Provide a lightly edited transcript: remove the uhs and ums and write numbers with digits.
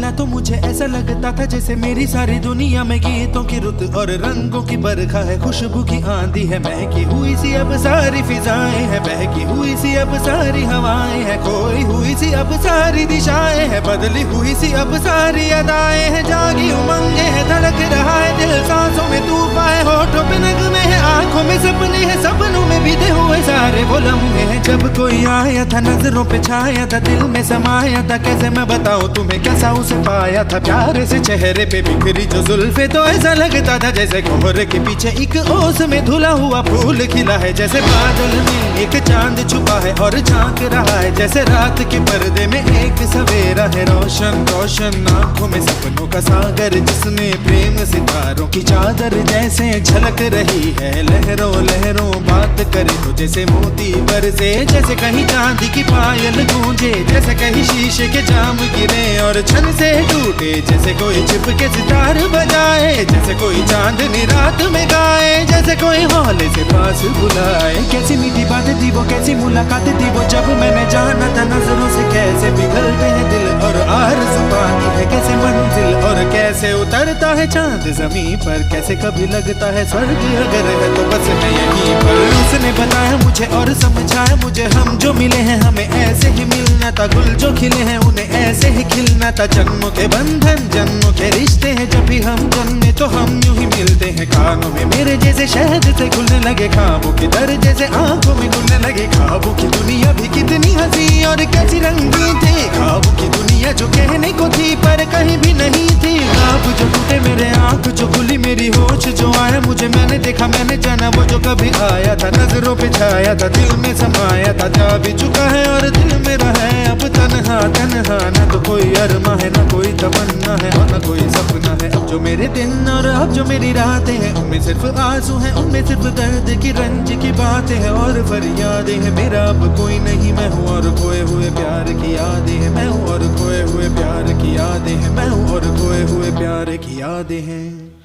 मिला तो मुझे ऐसा लगता था जैसे मेरी सारी दुनिया में गीतों की रुत और रंगों की बरखा है, खुशबू की आंधी है, महकी हुई सी अब सारी फिजाएं है, बहकी हुई सी अब सारी हवाएं है, खोई हुई सी अब सारी दिशाएं है, बदली हुई सी अब सारी अदाएं है, जागी उमंगे है, धड़क रहा है दिल, सांसों में तूफान है, होठों पे नगमे है, आंखों में सपने हैं, सपनों में बीते हुए सारे वो लम्हे हैं। जब कोई आया था नजरों पे छाया था, दिल में समाया था, कैसे मैं बताऊं तुम्हें कैसा उसे पाया था, प्यारे से चेहरे पे बिखरी जो जुल्फे तो ऐसा लगता था जैसे कोहरे के पीछे एक ओस में धुला हुआ फूल खिला है, जैसे बादल में एक चांद छुपा है और झांक रहा है, जैसे रात के पर्दे में एक सवेरा है, रोशन रोशन आंखों में सपनों का सागर, जिसमें प्रेम सितारों की चादर जैसे झलक रही है, लहरों लहरों बात करे तो जैसे मोती बरसे, जैसे कहीं चांदी की पायल गूंजे, जैसे कहीं शीशे के जाम गिरे और छन से टूटे, जैसे कोई छिप के सितार बजाए, जैसे कोई चांदनी रात में गाए, जैसे कोई हौले से पास बुलाए। कैसी मीठी बात थी वो, कैसी मुलाकात थी वो, जब मैंने जाना था नजरों से कैसे पिघलते हैं दिल और आरज़ू पाती है कैसे मंजिल, और कैसे उतरता है चांद जमीन पर, कैसे कभी लगता है स्वर्ग अगर है तो बस मैं यहीं पर। उसने बताया मुझे और समझाया मुझे, हम जो मिले हैं हमें ऐसे ही मिलना था, गुल जो खिले हैं उन्हें ऐसे ही खिलना था, जन्मों के बंधन जन्मों के रिश्ते हैं, जब भी हम जन्मे तो हम यूं ही मिलते हैं, कानों में मेरे जैसे शहद से खुलने लगे ख्वाबों की दर, जैसे आंखों में घुलने लगे ख्वाबों की दुनिया भी कितनी हंसी और कैसी रंगीन थी, ख्वाबों की दुनिया जो कहने को थी पर कहीं भी नहीं थी, ख्वाब जो टूटे मेरे आंख जो खुली मेरी होश जो आया मुझे, मैंने देखा मैंने जाना वो जो कभी आया था, नजरों पे छाया था दिल में समाया था, जा भी चुका है और दिल मेरा है अब तन्हा तन्हा, ना तो कोई अरमा है ना कोई तमन्ना है और ना कोई सपना है, अब जो मेरे दिन और अब जो मेरी रातें हैं उनमें सिर्फ आंसू हैं, उनमें सिर्फ दर्द की रंज की बातें हैं और फरियादें हैं, मेरा अब कोई नहीं मैं हूँ और खोए हुए प्यार की यादें हैं, मैं हूँ और खोए हुए प्यार की यादें हैं, मैं हूँ और खोए हुए प्यार की यादें हैं।